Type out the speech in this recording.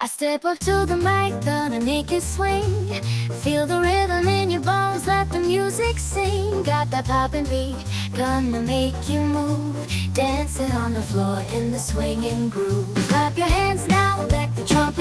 I step up to the mic, gonna make you swing. Feel the rhythm in your bones, let the music sing. Got that poppin' beat, gonna make you move. Dancing on the floor in the swinging groove. Clap your hands now, let the trumpet